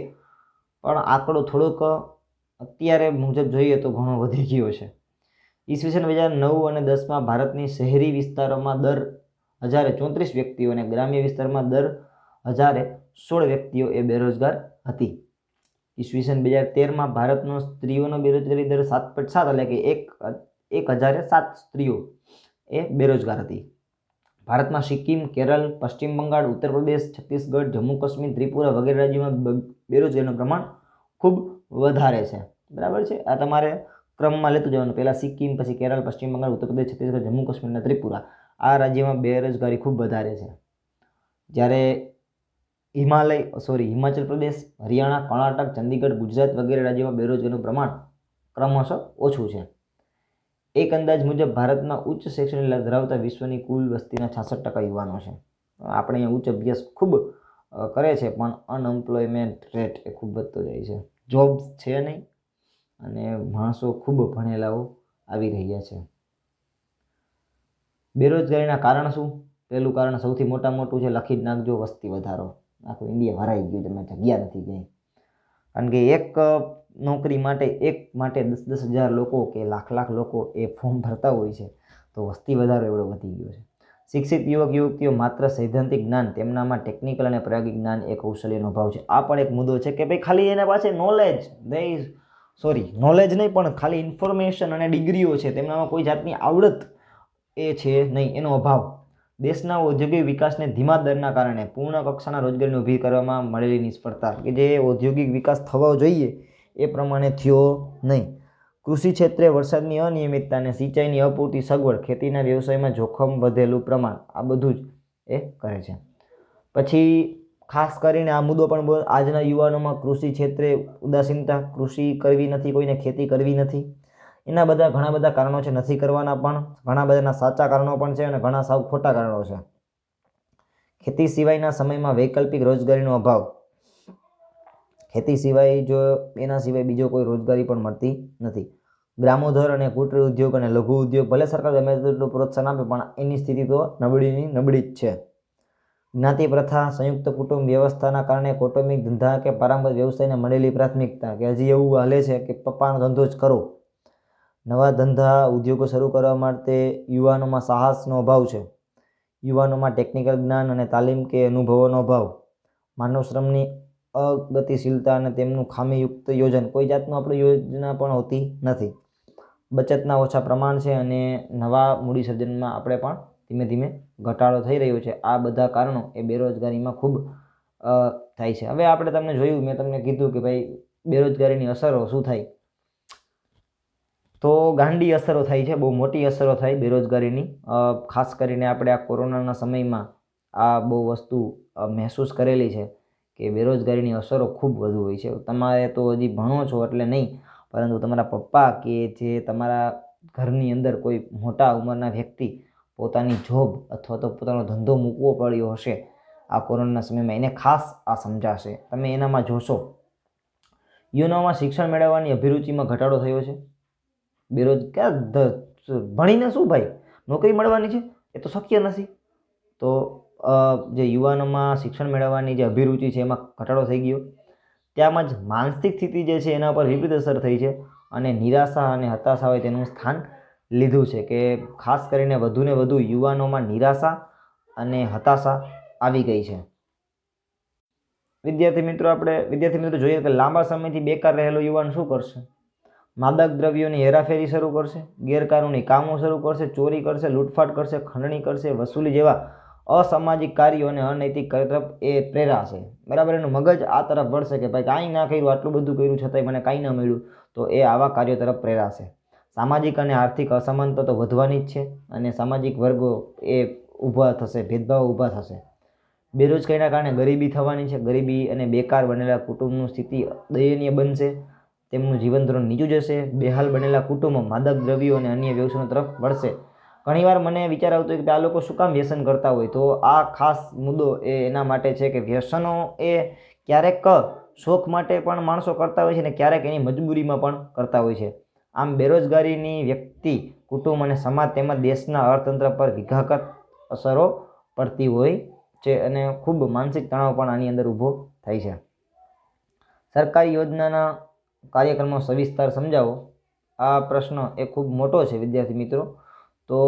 પણ આંકડો થોડોક અત્યારે મુજબ જોઈએ તો ઘણો વધી ગયો છે. ઈસવીસન 2009 અને 10માં ભારતની શહેરી વિસ્તારોમાં દર 1034 વ્યક્તિઓ અને ગ્રામ્ય વિસ્તારમાં દર 1016 વ્યક્તિઓ એ બેરોજગાર હતી. ઈસવીસન 2013માં ભારતનો સ્ત્રીઓનો બેરોજગારી દર 7.7, એટલે કે 1007 સ્ત્રીઓ એ બેરોજગાર હતી. ભારતમાં સિક્કિમ, કેરળ, પશ્ચિમ બંગાળ, ઉત્તર પ્રદેશ, છત્તીસગઢ, જમ્મુ કાશ્મીર, ત્રિપુરા વગેરે રાજ્યોમાં બેરોજગારીનું પ્રમાણ ખૂબ વધારે છે, બરાબર છે. આ તમારે ક્રમમાં લેતું જવાનું. પહેલાં સિક્કિમ, પછી કેરળ, પશ્ચિમ બંગાળ, ઉત્તર પ્રદેશ, છત્તીસગઢ, જમ્મુ કાશ્મીર અને ત્રિપુરા, આ રાજ્યમાં બેરોજગારી ખૂબ વધારે છે. જ્યારે હિમાચલ પ્રદેશ, હરિયાણા, કર્ણાટક, ચંદીગઢ, ગુજરાત વગેરે રાજ્યોમાં બેરોજગારીનું પ્રમાણ ક્રમશઃ ઓછું છે. એક અંદાજ મુજબ ભારતમાં ઉચ્ચ શિક્ષણ ધરાવતા વિશ્વની કુલ વસ્તીના 66% યુવાનો છે. આપણે અહીંયા ઉચ્ચ અભ્યાસ ખૂબ કરે છે, પણ અનએમ્પ્લોયમેન્ટ રેટ એ ખૂબ વધતો જાય છે. જોબ્સ છે નહીં અને માણસો ખૂબ ભણેલાઓ આવી રહ્યા છે. બેરોજગારીના કારણ શું? પહેલું કારણ સૌથી મોટું છે, લખી જ નાખજો, વસ્તી વધારો. આખું ઇન્ડિયા ભરાઈ ગયું, તમે જગ્યા નથી ગઈ. કારણ કે એક નોકરી માટે 10,000 લોકો કે લાખ લોકો એ ફોર્મ ભરતા હોય છે, તો વસ્તી વધારો એવડો વધી ગયો છે. શિક્ષિત યુવક યુવતીઓ માત્ર સૈદ્ધાંતિક જ્ઞાન, તેમનામાં ટેકનિકલ અને પ્રાયોગિક જ્ઞાન એ કૌશલ્યનો અભાવ છે. આ પણ એક મુદ્દો છે કે ભાઈ ખાલી એના પાસે નોલેજ નહીં, પણ ખાલી ઇન્ફોર્મેશન અને ડિગ્રીઓ છે, તેમનામાં કોઈ જાતની આવડત એ છે નહીં, એનો અભાવ. દેશના ઔદ્યોગિક વિકાસને ધીમા દરના કારણે પૂર્ણ કક્ષાના રોજગારીને ઊભી કરવામાં મળેલી નિષ્ફળતા, કે જે ઔદ્યોગિક વિકાસ થવો જોઈએ એ પ્રમાણે થયો નહીં. કૃષિ ક્ષેત્રે વરસાદની અનિયમિતતા અને સિંચાઈની અપૂરતી સગવડ, ખેતીના વ્યવસાયમાં જોખમ વધેલું પ્રમાણ, આ બધું જ એ કરે છે. પછી ખાસ કરીને આ મુદ્દો પણ આજના યુવાનોમાં કૃષિ ક્ષેત્રે ઉદાસીનતા, કૃષિ કરવી નથી, કોઈને ખેતી કરવી નથી. એના ઘણા બધા કારણો છે, નથી કરવાના પણ ઘણા બધાના સાચા કારણો પણ છે અને ઘણા સાવ ખોટા કારણો છે. ખેતી સિવાયના સમયમાં વૈકલ્પિક રોજગારીનો અભાવ. ખેતી સિવાય એના સિવાય બીજો કોઈ રોજગારી પણ મળતી નથી. ગ્રામોદ્યોગ અને કુટીર ઉદ્યોગ અને લઘુ ઉદ્યોગ, ભલે સરકાર ગમે તેટલું પ્રોત્સાહન આપે પણ એની સ્થિતિ તો નબળી જ છે. જ્ઞાતિ પ્રથા, સંયુક્ત કુટુંબ વ્યવસ્થાના કારણે કૌટુંબિક ધંધા કે પારંપરિક વ્યવસાયને મળેલી પ્રાથમિકતા, કે હજી એવું હાલે છે કે પપ્પાનો ધંધો જ કરો. નવા ધંધા ઉદ્યોગો શરૂ કરવા માટે યુવાનોમાં સાહસનો અભાવ છે. યુવાનોમાં ટેકનિકલ જ્ઞાન અને તાલીમ કે અનુભવોનો અભાવ. માનવ શ્રમની અગતિશીલતા અને તેમનું ખામીયુક્ત યોજન, કોઈ જાતનું આપણું યોજના પણ હોતી નથી. બચતના ઓછા પ્રમાણ છે અને નવા મૂડી સર્જનમાં આપણે પણ ધીમે ધીમે ઘટાડો થઈ રહ્યો છે. આ બધા કારણો એ બેરોજગારીમાં ખૂબ થાય છે. હવે આપણે તમને જોયું, મેં તમને કીધું કે ભાઈ બેરોજગારીની અસરો શું થાય, તો ગાંડી અસરો થાય છે, બહુ મોટી અસરો થાય બેરોજગારીની. ખાસ કરીને આપણે આ કોરોનાના સમયમાં આ બહુ વસ્તુ મહેસૂસ કરેલી છે કે બેરોજગારીની અસરો ખૂબ વધુ હોય છે. તમારે તો હજી ભણો છો એટલે નહીં, પરંતુ તમારા પપ્પા કે જે તમારા ઘરની અંદર કોઈ મોટા ઉંમરના વ્યક્તિ પોતાની જોબ અથવા તો પોતાનો ધંધો મૂકવો પડ્યો હશે આ કોરોનાના સમયમાં, એને ખાસ આ સમજાશે. તમે એનામાં જોશો યુવાનોમાં શિક્ષણ મેળવવાની અભિરુચિમાં ઘટાડો થયો છે. બેરોજગાર ભણીને શું ભાઈ નોકરી મળવાની છે, એ તો શક્ય નથી. તો જે યુવાનોમાં શિક્ષણ મેળવવાની જે અભિરુચિ છે એમાં ઘટાડો થઈ ગયો. ત્યારબાદ માનસિક સ્થિતિ જે છે એના પર વિપરીત અસર થઈ છે અને નિરાશા અને હતાશાએ તેનું સ્થાન લીધું છે. કે ખાસ કરીને વધુને વધુ યુવાનોમાં નિરાશા અને હતાશા આવી ગઈ છે. વિદ્યાર્થી મિત્રો જોઈએ કે લાંબા સમયથી બેકાર રહેલો યુવાન શું કરશે? માદક દ્રવ્યોની હેરાફેરી શરૂ કરશે, ગેરકાનૂની કામો શરૂ કરશે, ચોરી કરશે, લૂંટફાટ કરશે, ખંડણી કરશે, વસૂલી જેવા અસામાજિક કાર્યો અને અનૈતિક કાર્ય તરફ એ પ્રેરાશે. બરાબર, એનું મગજ આ તરફ વળશે કે ભાઈ કાંઈ ના કર્યું, આટલું બધું કર્યું છતાંય મને કાંઈ ન મળ્યું, તો એ આવા કાર્યો તરફ પ્રેરાશે. સામાજિક અને આર્થિક અસમાનતા તો વધવાની જ છે અને સામાજિક વર્ગો એ ઊભા થશે, ભેદભાવ ઊભા થશે. બેરોજગારીના કારણે ગરીબી થવાની છે. ગરીબી અને બેકાર બનેલા કુટુંબનું સ્થિતિ દયનીય બનશે, તેમનું જીવન ધોરણ નીચું જશે. બેહાલ બનેલા કુટુંબો માદક દ્રવ્યો અને અન્ય વ્યસનો તરફ વળશે. ઘણીવાર મને વિચાર આવતો હોય કે આ લોકો શું કામ વ્યસન કરતા હોય, તો આ ખાસ મુદ્દો એ એના માટે છે કે વ્યસનો એ ક્યારેક શોખ માટે પણ માણસો કરતા હોય છે અને ક્યારેક એની મજબૂરીમાં પણ કરતા હોય છે. આમ બેરોજગારીની વ્યક્તિ, કુટુંબ અને સમાજ તેમજ દેશના અર્થતંત્ર પર વિઘાતક અસરો પડતી હોય છે અને ખૂબ માનસિક તણાવ પણ આની અંદર ઊભો થાય છે. સરકારી યોજનાના કાર્યક્રમો સવિસ્તાર સમજાવો. આ પ્રશ્ન એ ખૂબ મોટો છે વિદ્યાર્થી મિત્રો, તો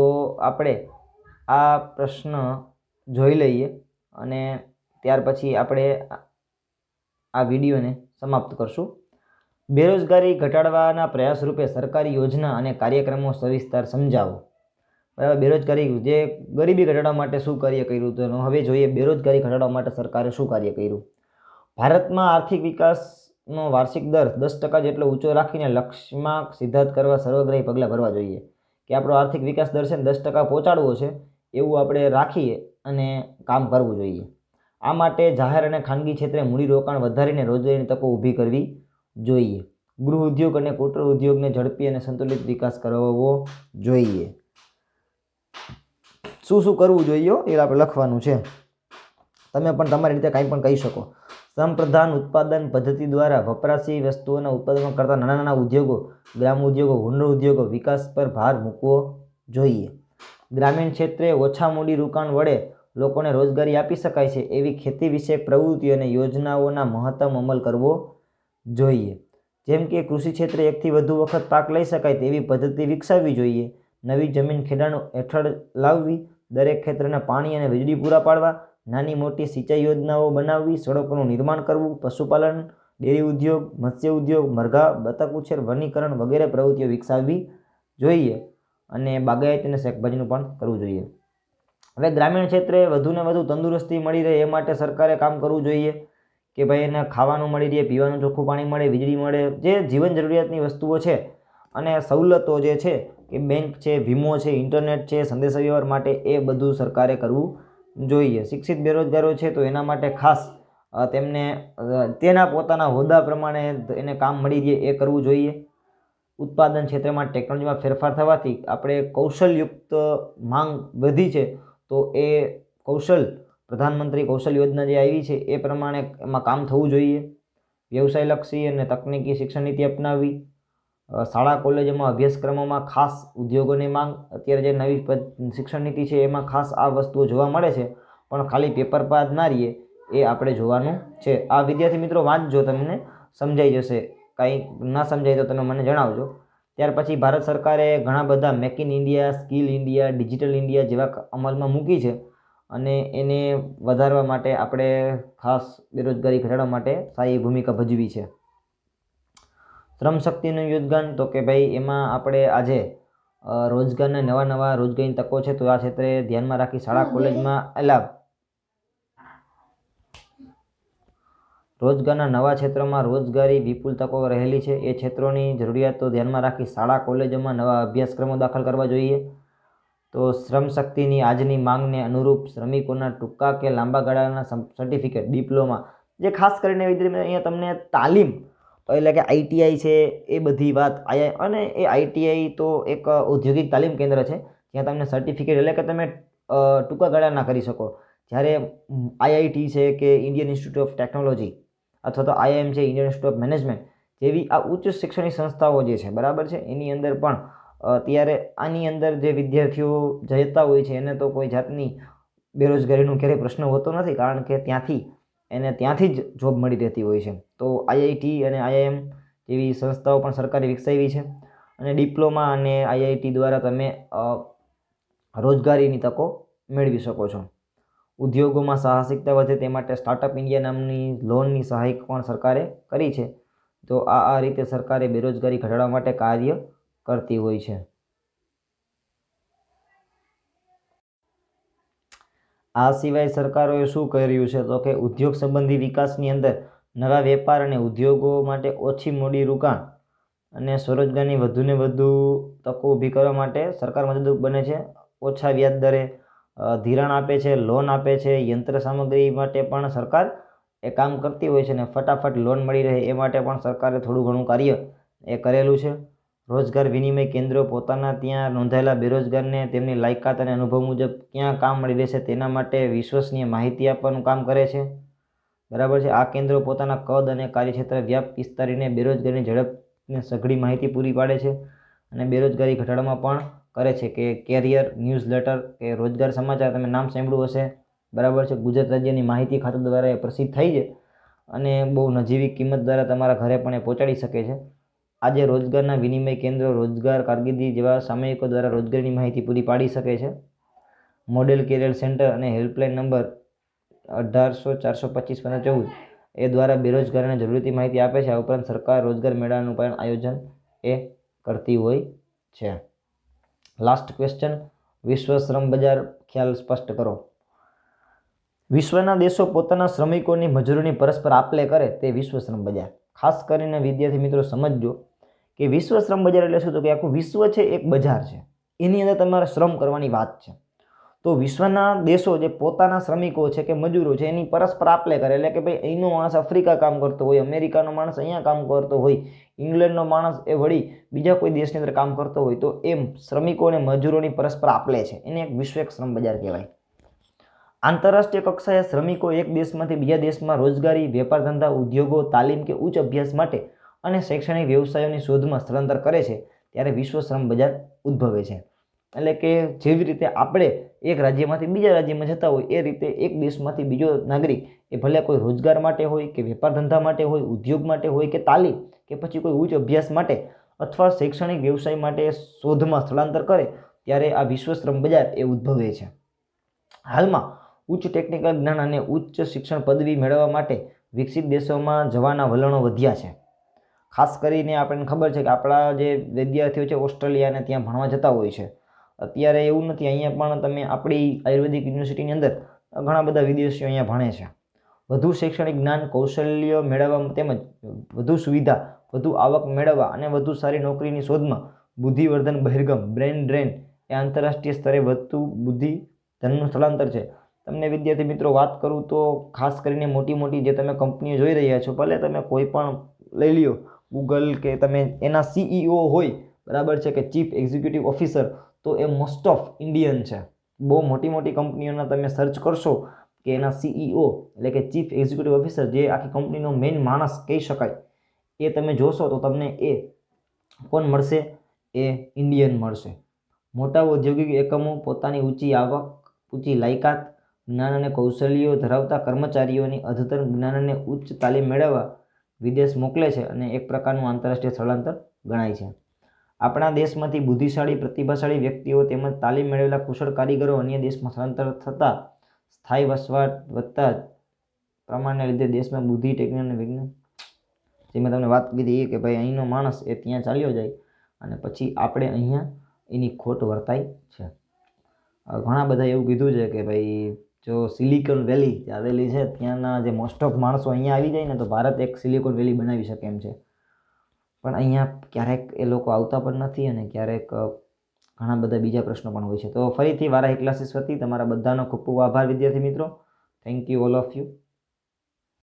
આપણે આ પ્રશ્ન જોઈ લઈએ અને ત્યાર પછી આપણે આ વિડીયોને સમાપ્ત કરશું. બેરોજગારી ઘટાડવાના પ્રયાસ રૂપે સરકારી યોજના અને કાર્યક્રમો સવિસ્તાર સમજાવો. બરાબર, બેરોજગારી જે ગરીબી ઘટાડવા માટે શું કાર્ય કર્યું, તો હવે જોઈએ બેરોજગારી ઘટાડવા માટે સરકારે શું કાર્ય કર્યું. ભારતમાં આર્થિક વિકાસનો વાર્ષિક દર 10% જેટલો ઊંચો રાખીને લક્ષ્યમાં સિદ્ધાંત કરવા સર્વગ્રાહી પગલાં ભરવા જોઈએ. કે આપણો આર્થિક વિકાસ દર છે ને 10% પહોંચાડવો છે એવું આપણે રાખીએ અને કામ કરવું જોઈએ. આ માટે જાહેર અને ખાનગી ક્ષેત્રે મૂડીરોકાણ વધારીને રોજગારીની તકો ઊભી કરવી જોઈએ. ગૃહ ઉદ્યોગ અને કુટીર ઉદ્યોગને ઝડપી અને સંતુલિત વિકાસ કરવો જોઈએ. શું શું કરવું જોઈએ એ આપણે લખવાનું છે. તમે પણ તમારી રીતે કાંઈ પણ કહી શકો. શ્રમપ્રધાન ઉત્પાદન પદ્ધતિ દ્વારા વપરાશી વસ્તુઓના ઉત્પાદન કરતા નાના નાના ઉદ્યોગો, ગ્રામ ઉદ્યોગો, હુનર ઉદ્યોગો વિકાસ પર ભાર મૂકવો જોઈએ. ગ્રામીણ ક્ષેત્રે ઓછા મૂડી રોકાણ વડે લોકોને રોજગારી આપી શકાય છે એવી ખેતી વિષયક પ્રવૃત્તિઓ અને યોજનાઓના મહત્તમ અમલ કરવો જોઈએ. જેમ કે કૃષિ ક્ષેત્રે એકથી વધુ વખત પાક લઈ શકાય તેવી પદ્ધતિ વિકસાવવી જોઈએ. નવી જમીન ખેડાણ હેઠળ લાવવી, દરેક ક્ષેત્રને પાણી અને વીજળી પૂરા પાડવા, નાની મોટી સિંચાઈ યોજનાઓ બનાવવી, સડકોનું નિર્માણ કરવું, પશુપાલન, ડેરી ઉદ્યોગ, મત્સ્ય ઉદ્યોગ, મરઘા, બતક ઉછેર, વનીકરણ વગેરે પ્રવૃત્તિઓ વિકસાવવી જોઈએ અને બાગાયતી અને શાકભાજીનું પણ કરવું જોઈએ. હવે ગ્રામીણ ક્ષેત્રે વધુને વધુ તંદુરસ્તી મળી રહે એ માટે સરકારે કામ કરવું જોઈએ કે ભાઈ એને ખાવાનું મળી રહે, પીવાનું ચોખ્ખું પાણી મળે, વીજળી મળે, જે જીવન જરૂરિયાતની વસ્તુઓ છે અને સવલતો જે છે કે બેંક છે, વીમો છે, ઇન્ટરનેટ છે, સંદેશાવ્યવહાર માટે એ બધું સરકારે કરવું જોઈએ. શિક્ષિત બેરોજગારો છે તો એના માટે ખાસ તેમને તેના પોતાના હોદ્દા પ્રમાણે એને કામ મળી રહે એ કરવું જોઈએ. ઉત્પાદન ક્ષેત્રમાં ટેકનોલોજીમાં ફેરફાર થવાથી આપણે કૌશલયુક્ત માંગ વધી છે, તો એ પ્રધાનમંત્રી કૌશલ યોજના જે આવી છે એ પ્રમાણે એમાં કામ થવું જોઈએ. વ્યવસાયલક્ષી અને તકનીકી શિક્ષણ નીતિ અપનાવવી. શાળા કોલેજોમાં અભ્યાસક્રમોમાં ખાસ ઉદ્યોગોની માંગ. અત્યારે જે નવી શિક્ષણ નીતિ છે એમાં ખાસ આ વસ્તુઓ જોવા મળે છે, પણ ખાલી પેપર પર ના રહીએ એ આપણે જોવાનું છે. આ વિદ્યાર્થી મિત્રો વાંચજો, તમને સમજાઈ જશે. કાંઈ ના સમજાય તો તમે મને જણાવજો. ત્યાર પછી ભારત સરકારે ઘણા બધા make in India, skill India, digital India જેવા અમલમાં મૂકી છે અને એને વધારવા માટે આપણે ખાસ બેરોજગારી ઘટાડવા માટે સારી ભૂમિકા ભજવી છે. શ્રમ શક્તિનું યોગદાન તો કે ભાઈ એમાં આપણે આજે રોજગારના નવા રોજગારની તકો છે, તો આ ક્ષેત્રે ધ્યાનમાં રાખી શાળા કોલેજમાં રોજગારના નવા ક્ષેત્રોમાં રોજગારી વિપુલ તકો રહેલી છે. એ ક્ષેત્રોની જરૂરિયાતો ધ્યાનમાં રાખી શાળા કોલેજોમાં નવા અભ્યાસક્રમો દાખલ કરવા જોઈએ. તો શ્રમ શક્તિની આજની માંગને અનુરૂપ શ્રમિકોના ટૂંકા કે લાંબા ગાળાના સર્ટિફિકેટ ડિપ્લોમા, જે ખાસ કરીને અહીંયા તમને તાલીમ એટલે કે ITI છે, એ બધી વાત અને એ ITI તો એક ઔદ્યોગિક તાલીમ કેન્દ્ર છે જ્યાં તમને સર્ટિફિકેટ એટલે કે તમે ટૂંકા ગાળાના કરી શકો. જ્યારે IIT છે કે ઇન્ડિયન ઇન્સ્ટિટ્યૂટ ઓફ ટેકનોલોજી અથવા તો IIM છે, ઇન્ડિયન ઇન્સ્ટિટ્યૂટ ઓફ મેનેજમેન્ટ જેવી આ ઉચ્ચ શિક્ષણની સંસ્થાઓ જે છે, બરાબર છે, એની અંદર પણ ત્યારે આની અંદર જે વિદ્યાર્થીઓ જતા હોય છે એને તો કોઈ જાતની બેરોજગારીનો ક્યારેય પ્રશ્ન હોતો નથી, કારણ કે ત્યાંથી જ જોબ મળી રહેતી હોય છે. તો IIT અને IIM જેવી સંસ્થાઓ પણ સરકારે વિકસાવી છે અને ડિપ્લોમા અને IIT દ્વારા તમે રોજગારીની તકો મેળવી શકો છો. ઉદ્યોગોમાં સાહસિકતા વધે તે માટે સ્ટાર્ટઅપ ઇન્ડિયા નામની લોનની સહાય પણ સરકારે કરી છે. તો આ રીતે સરકારે બેરોજગારી ઘટાડવા માટે કાર્ય કરતી હોય છે. આ સિવાય સરકારોએ શું કર્યું છે તો કે ઉદ્યોગ સંબંધી વિકાસની અંદર નવા વેપાર અને ઉદ્યોગો માટે ઓછી મૂડી રોકાણ અને સ્વરોજગારની વધુને વધુ તકો ઊભી કરવા માટે સરકાર મદદરૂપ બને છે. ઓછા વ્યાજ દરે ધિરાણ આપે છે, લોન આપે છે. યંત્ર સામગ્રી માટે પણ સરકાર એ કામ કરતી હોય છે અને ફટાફટ લોન મળી રહે એ માટે પણ સરકારે થોડું ઘણું કાર્ય એ કરેલું છે. રોજગાર વિનિમય કેન્દ્રો પોતાના ત્યાં નોંધાયેલા બેરોજગારને તેમની લાયકાત અને અનુભવ મુજબ ક્યાં કામ મળી રહેશે તેના માટે વિશ્વસનીય માહિતી આપવાનું કામ કરે છે, બરાબર છે. આ કેન્દ્રો પોતાના કદ અને કાર્યક્ષેત્ર વ્યાપ વિસ્તારીને બેરોજગારીની ઝડપને સઘળી માહિતી પૂરી પાડે છે અને બેરોજગારી ઘટાડવામાં પણ કરે છે. કે કેરિયર ન્યૂઝલેટર કે રોજગાર સમાચાર તમે નામ સાંભળ્યું હશે, બરાબર છે. ગુજરાત રાજ્યની માહિતી ખાતા દ્વારા એ પ્રસિદ્ધ થઈ છે અને બહુ નજીવી કિંમત દ્વારા તમારા ઘરે પણ એ પહોંચાડી શકે છે. આજે રોજગારના વિનિમય કેન્દ્રો રોજગાર કારકિર્દી જેવા સામયિકો દ્વારા રોજગારીની માહિતી પૂરી પાડી શકે છે. મોડેલ કેરિયર સેન્ટર અને હેલ્પલાઇન નંબર 1800 425 1514 એ દ્વારા બેરોજગારોને જરૂરી માહિતી આપે છે. આ ઉપરાંત સરકાર રોજગાર મેળાનું પણ આયોજન એ કરતી હોય છે. લાસ્ટ ક્વેશ્ચન, વિશ્વ શ્રમ બજાર ખ્યાલ સ્પષ્ટ કરો. વિશ્વના દેશો પોતાના શ્રમિકોની મજૂરીની પરસ્પર આપ-લે કરે તે વિશ્વ શ્રમ બજાર. ખાસ કરીને વિદ્યાર્થી મિત્રો સમજજો કે વિશ્વ શ્રમ બજાર એટલે શું? તો કે આખું વિશ્વ છે એક બજાર છે, એની અંદર તમારે શ્રમ કરવાની વાત છે. તો વિશ્વના દેશો જે પોતાના શ્રમિકો છે કે મજૂરો છે એની પરસ્પર આપ-લે કરે, એટલે કે ભાઈ અહીંનો માણસ આફ્રિકા કામ કરતો હોય, અમેરિકાનો માણસ અહીંયા કામ કરતો હોય, ઇંગ્લેન્ડનો માણસ એ વળી બીજા કોઈ દેશની અંદર કામ કરતો હોય, તો એમ શ્રમિકો અને મજૂરોની પરસ્પર આપ-લે છે, એને એક વિશ્વ શ્રમ બજાર કહેવાય. આંતરરાષ્ટ્રીય કક્ષાએ શ્રમિકો એક દેશમાંથી બીજા દેશમાં રોજગારી, વેપાર ધંધા, ઉદ્યોગો, તાલીમ કે ઉચ્ચ અભ્યાસ માટે અને શૈક્ષણિક વ્યવસાયોની શોધમાં સ્થળાંતર કરે છે ત્યારે વિશ્વ શ્રમ બજાર ઉદ્ભવે છે. એટલે કે જેવી રીતે આપણે એક રાજ્યમાંથી બીજા રાજ્યમાં જતા હોય એ રીતે એક દેશમાંથી બીજો નાગરિક એ ભલે કોઈ રોજગાર માટે હોય કે વેપાર ધંધા માટે હોય, ઉદ્યોગ માટે હોય કે તાલીમ કે પછી કોઈ ઉચ્ચ અભ્યાસ માટે અથવા શૈક્ષણિક વ્યવસાય માટે શોધમાં સ્થળાંતર કરે ત્યારે આ વિશ્વ શ્રમ બજાર એ ઉદ્ભવે છે. હાલમાં ઉચ્ચ ટેકનિકલ જ્ઞાન અને ઉચ્ચ શિક્ષણ પદવી મેળવવા માટે વિકસિત દેશોમાં જવાના વલણો વધ્યા છે. ખાસ કરીને આપણને ખબર છે કે આપણા જે વિદ્યાર્થીઓ છે ઓસ્ટ્રેલિયાને ત્યાં ભણવા જતા હોય છે. અત્યારે એવું નથી, અહીંયા પણ તમે આપણી આયુર્વેદિક યુનિવર્સિટીની અંદર ઘણા બધા વિદેશીઓ અહીંયા ભણે છે. વધુ શૈક્ષણિક જ્ઞાન, કૌશલ્ય મેળવવા તેમજ વધુ સુવિધા, વધુ આવક મેળવવા અને વધુ સારી નોકરીની શોધમાં બુદ્ધિવર્ધન બહિર્ગમ બ્રેન ડ્રેન એ આંતરરાષ્ટ્રીય સ્તરે વધતું બુદ્ધિ ધનનું સ્થળાંતર છે. તમને વિદ્યાર્થી મિત્રો વાત કરું તો ખાસ કરીને મોટી જે તમે કંપનીઓ જોઈ રહ્યા છો, ભલે તમે કોઈ પણ લઈ લ્યો, ગૂગલ કે તમે એના CEO હોય, બરાબર છે, કે ચીફ એક્ઝિક્યુટિવ ઓફિસર, તો એ મોસ્ટ ઓફ ઇન્ડિયન છે. બહુ મોટી કંપનીઓના તમે સર્ચ કરશો કે એના CEO એટલે કે ચીફ એક્ઝિક્યુટિવ ઓફિસર, જે આખી કંપનીનો મેઇન માણસ કહી શકાય, એ તમે જોશો તો તમને એ કોણ મળશે? એ ઇન્ડિયન મળશે. મોટા ઔદ્યોગિક એકમો પોતાની ઊંચી આવક, ઊંચી લાયકાત, જ્ઞાન અને કૌશલ્યો ધરાવતા કર્મચારીઓની અદ્યતન જ્ઞાન અને ઉચ્ચ તાલીમ મેળવવા વિદેશ મોકલે છે અને એક પ્રકારનું આંતરરાષ્ટ્રીય સ્થળાંતર ગણાય છે. આપણા દેશમાંથી બુદ્ધિશાળી, પ્રતિભાશાળી વ્યક્તિઓ તેમજ તાલીમ મેળવેલા કુશળ કારીગરો અન્ય દેશમાં સ્થળાંતર થતા સ્થાયી વસવાટ વધતા જ પ્રમાણને લીધે દેશમાં બુદ્ધિ, ટેકનિક અને વિજ્ઞાન, જે મેં તમને વાત કીધી કે ભાઈ અહીંનો માણસ એ ત્યાં ચાલ્યો જાય અને પછી આપણે અહીંયા એની ખોટ વર્તાય છે. ઘણા બધા એવું કીધું છે કે ભાઈ જો સિલિકોન વેલી જે આવેલી છે ત્યાંના જે મોસ્ટ ઓફ માણસો અહીંયા આવી જાય ને તો ભારત એક સિલિકોન વેલી બનાવી શકે એમ છે. પણ અહીંયા ક્યારેક એ લોકો આવતા પણ નથી અને ક્યારેક ઘણા બધા બીજા પ્રશ્નો પણ હોય છે. તો ફરીથી વારાહી ક્લાસીસ વતી તમારા બધાનો ખૂબ ખૂબ આભાર વિદ્યાર્થી મિત્રો. Thank you all of you.